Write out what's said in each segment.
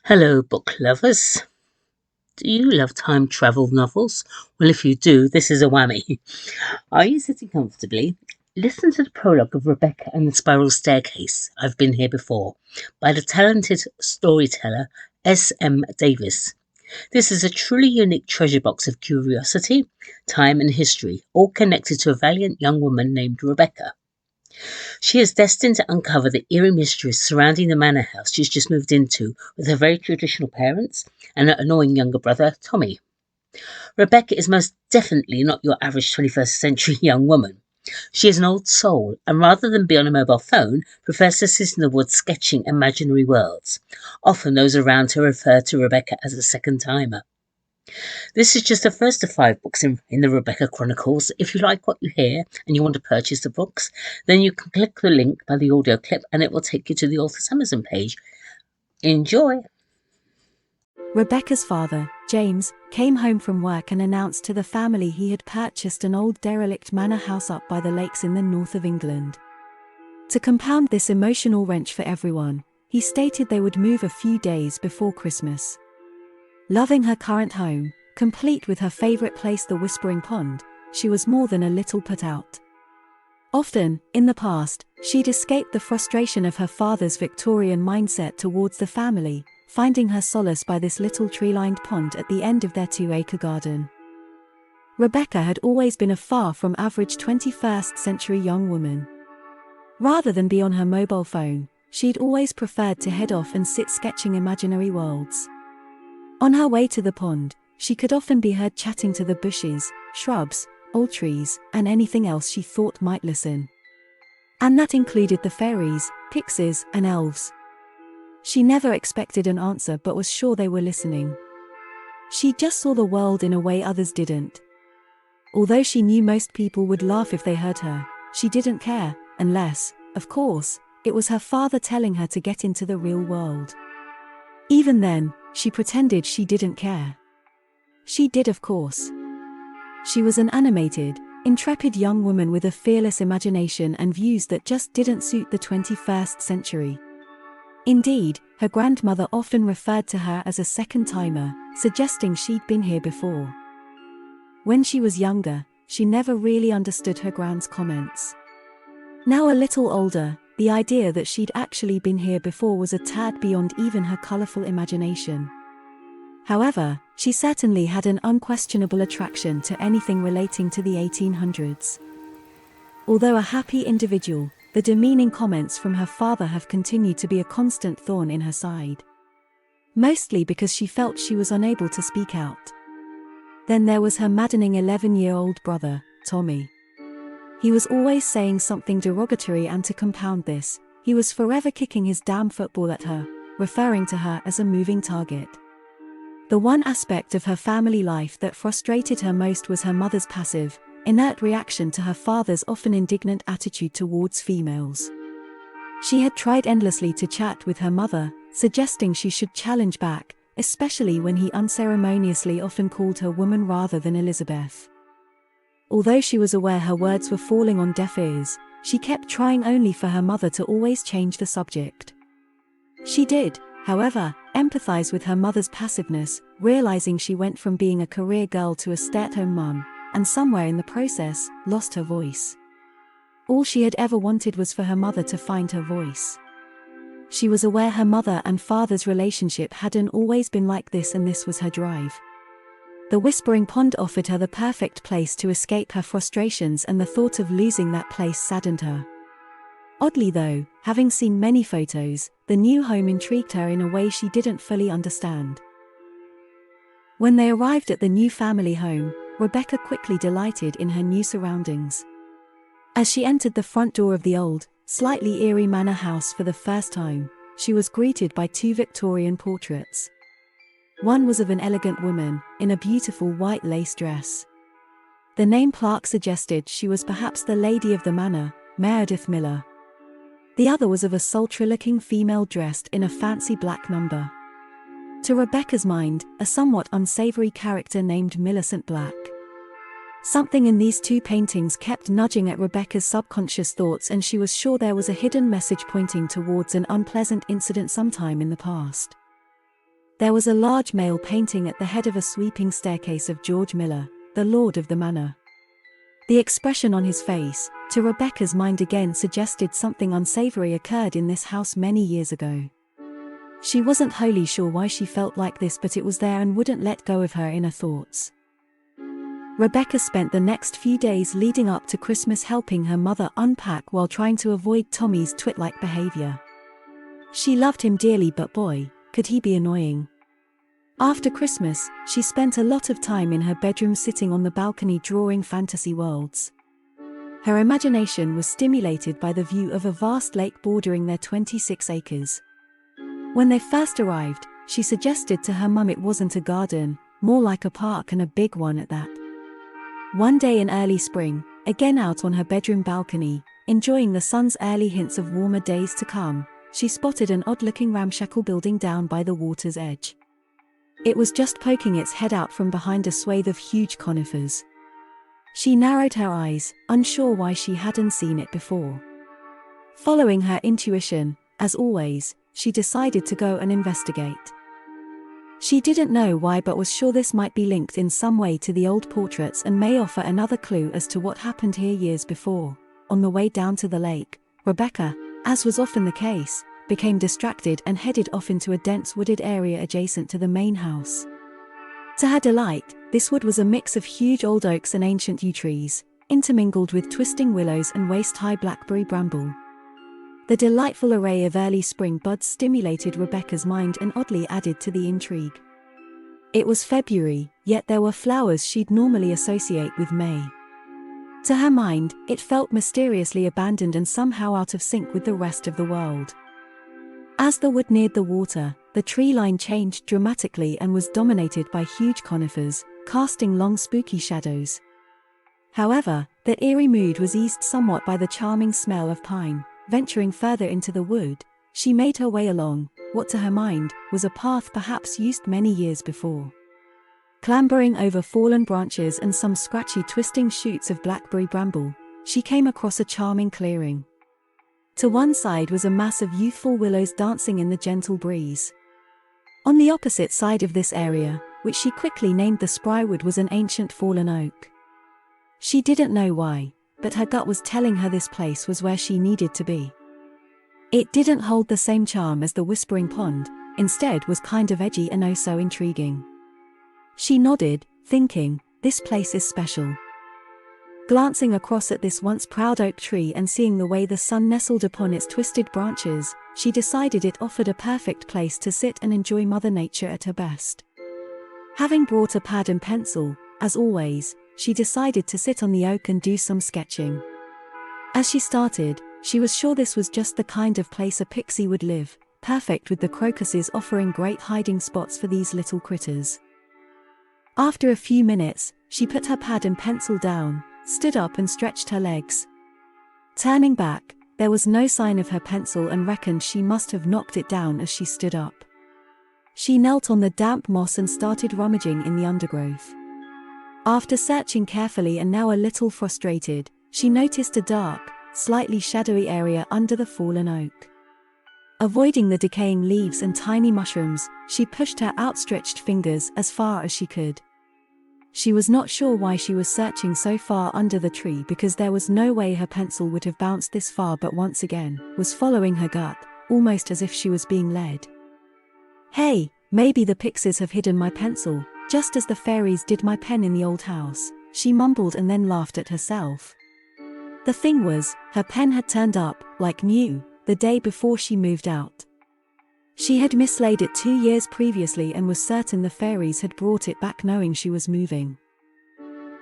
Hello, book lovers. Do you love time travel novels? Well, if you do, this is a whammy. Are you sitting comfortably? Listen to the prologue of Rebecca and the Spiral Staircase. I've been here before, by the talented storyteller S.M. Davis. This is a truly unique treasure box of curiosity, time, and history, all connected to a valiant young woman named Rebecca. She is destined to uncover the eerie mysteries surrounding the manor house she's just moved into with her very traditional parents and her annoying younger brother, Tommy. Rebecca is most definitely not your average 21st century young woman. She is an old soul, and rather than be on a mobile phone, prefers to sit in the woods sketching imaginary worlds. Often those around her refer to Rebecca as a second timer. This is just the first of 5 books in the Rebecca Chronicles. If you like what you hear and you want to purchase the books, then you can click the link by the audio clip and it will take you to the author's Amazon page. Enjoy! Rebecca's father, James, came home from work and announced to the family he had purchased an old derelict manor house up by the lakes in the north of England. To compound this emotional wrench for everyone, he stated they would move a few days before Christmas. Loving her current home, complete with her favorite place, the Whispering Pond, she was more than a little put out. Often, in the past, she'd escaped the frustration of her father's Victorian mindset towards the family, finding her solace by this little tree-lined pond at the end of their 2-acre garden. Rebecca had always been a far from average 21st century young woman. Rather than be on her mobile phone, she'd always preferred to head off and sit sketching imaginary worlds. On her way to the pond, she could often be heard chatting to the bushes, shrubs, old trees, and anything else she thought might listen. And that included the fairies, pixies, and elves. She never expected an answer but was sure they were listening. She just saw the world in a way others didn't. Although she knew most people would laugh if they heard her, she didn't care, unless, of course, it was her father telling her to get into the real world. Even then, she pretended she didn't care. She did, of course. She was an animated, intrepid young woman with a fearless imagination and views that just didn't suit the 21st century. Indeed, her grandmother often referred to her as a second-timer, suggesting she'd been here before. When she was younger, she never really understood her grand's comments. Now a little older, the idea that she'd actually been here before was a tad beyond even her colorful imagination. However, she certainly had an unquestionable attraction to anything relating to the 1800s. Although a happy individual, the demeaning comments from her father have continued to be a constant thorn in her side. Mostly because she felt she was unable to speak out. Then there was her maddening 11-year-old brother, Tommy. He was always saying something derogatory, and to compound this, he was forever kicking his damn football at her, referring to her as a moving target. The one aspect of her family life that frustrated her most was her mother's passive, inert reaction to her father's often indignant attitude towards females. She had tried endlessly to chat with her mother, suggesting she should challenge back, especially when he unceremoniously often called her woman rather than Elizabeth. Although she was aware her words were falling on deaf ears, she kept trying, only for her mother to always change the subject. She did, however, empathize with her mother's passiveness, realizing she went from being a career girl to a stay-at-home mum, and somewhere in the process, lost her voice. All she had ever wanted was for her mother to find her voice. She was aware her mother and father's relationship hadn't always been like this, and this was her drive. The Whispering Pond offered her the perfect place to escape her frustrations, and the thought of losing that place saddened her. Oddly though, having seen many photos, the new home intrigued her in a way she didn't fully understand. When they arrived at the new family home, Rebecca quickly delighted in her new surroundings. As she entered the front door of the old, slightly eerie manor house for the first time, she was greeted by 2 Victorian portraits. One was of an elegant woman, in a beautiful white lace dress. The name plaque suggested she was perhaps the lady of the manor, Meredith Miller. The other was of a sultry-looking female dressed in a fancy black number. To Rebecca's mind, a somewhat unsavory character named Millicent Black. Something in these 2 paintings kept nudging at Rebecca's subconscious thoughts, and she was sure there was a hidden message pointing towards an unpleasant incident sometime in the past. There was a large male painting at the head of a sweeping staircase of George Miller, the lord of the manor. The expression on his face, to Rebecca's mind again suggested something unsavory occurred in this house many years ago. She wasn't wholly sure why she felt like this, but it was there and wouldn't let go of her inner thoughts. Rebecca spent the next few days leading up to Christmas helping her mother unpack while trying to avoid Tommy's twit-like behavior. She loved him dearly, but boy, could he be annoying. After Christmas, she spent a lot of time in her bedroom sitting on the balcony drawing fantasy worlds. Her imagination was stimulated by the view of a vast lake bordering their 26 acres. When they first arrived, she suggested to her mum it wasn't a garden, more like a park, and a big one at that. One day in early spring, again out on her bedroom balcony, enjoying the sun's early hints of warmer days to come, she spotted an odd-looking ramshackle building down by the water's edge. It was just poking its head out from behind a swathe of huge conifers. She narrowed her eyes, unsure why she hadn't seen it before. Following her intuition, as always, she decided to go and investigate. She didn't know why, but was sure this might be linked in some way to the old portraits and may offer another clue as to what happened here years before. On the way down to the lake, Rebecca, as was often the case, became distracted and headed off into a dense wooded area adjacent to the main house. To her delight, this wood was a mix of huge old oaks and ancient yew trees, intermingled with twisting willows and waist-high blackberry bramble. The delightful array of early spring buds stimulated Rebecca's mind and oddly added to the intrigue. It was February, yet there were flowers she'd normally associate with May. To her mind, it felt mysteriously abandoned and somehow out of sync with the rest of the world. As the wood neared the water, the tree line changed dramatically and was dominated by huge conifers, casting long spooky shadows. However, the eerie mood was eased somewhat by the charming smell of pine. Venturing further into the wood, she made her way along what to her mind was a path perhaps used many years before. Clambering over fallen branches and some scratchy twisting shoots of blackberry bramble, she came across a charming clearing. To one side was a mass of youthful willows dancing in the gentle breeze. On the opposite side of this area, which she quickly named the sprywood, was an ancient fallen oak. She didn't know why, but her gut was telling her this place was where she needed to be. It didn't hold the same charm as the Whispering Pond, instead was kind of edgy and oh so intriguing. She nodded, thinking, this place is special. Glancing across at this once proud oak tree and seeing the way the sun nestled upon its twisted branches, she decided it offered a perfect place to sit and enjoy Mother Nature at her best. Having brought a pad and pencil, as always, she decided to sit on the oak and do some sketching. As she started, she was sure this was just the kind of place a pixie would live, perfect with the crocuses offering great hiding spots for these little critters. After a few minutes, she put her pad and pencil down, stood up and stretched her legs. Turning back, there was no sign of her pencil and reckoned she must have knocked it down as she stood up. She knelt on the damp moss and started rummaging in the undergrowth. After searching carefully and now a little frustrated, she noticed a dark, slightly shadowy area under the fallen oak. Avoiding the decaying leaves and tiny mushrooms, she pushed her outstretched fingers as far as she could. She was not sure why she was searching so far under the tree because there was no way her pencil would have bounced this far, but once again, was following her gut, almost as if she was being led. Hey, maybe the pixies have hidden my pencil, just as the fairies did my pen in the old house, she mumbled and then laughed at herself. The thing was, her pen had turned up, like new, the day before she moved out. She had mislaid it 2 years previously and was certain the fairies had brought it back knowing she was moving.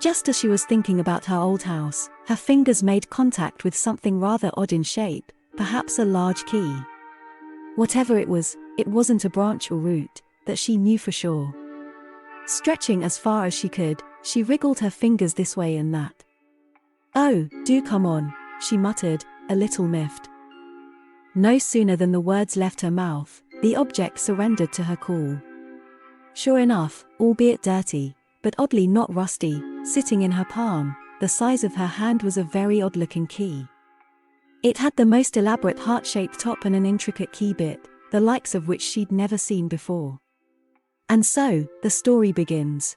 Just as she was thinking about her old house, her fingers made contact with something rather odd in shape, perhaps a large key. Whatever it wasn't a branch or root, that she knew for sure. Stretching as far as she could, she wriggled her fingers this way and that. "Oh, do come on," she muttered, a little miffed. No sooner than the words left her mouth, the object surrendered to her call. Sure enough, albeit dirty, but oddly not rusty, sitting in her palm, the size of her hand, was a very odd-looking key. It had the most elaborate heart-shaped top and an intricate key bit, the likes of which she'd never seen before. And so, the story begins.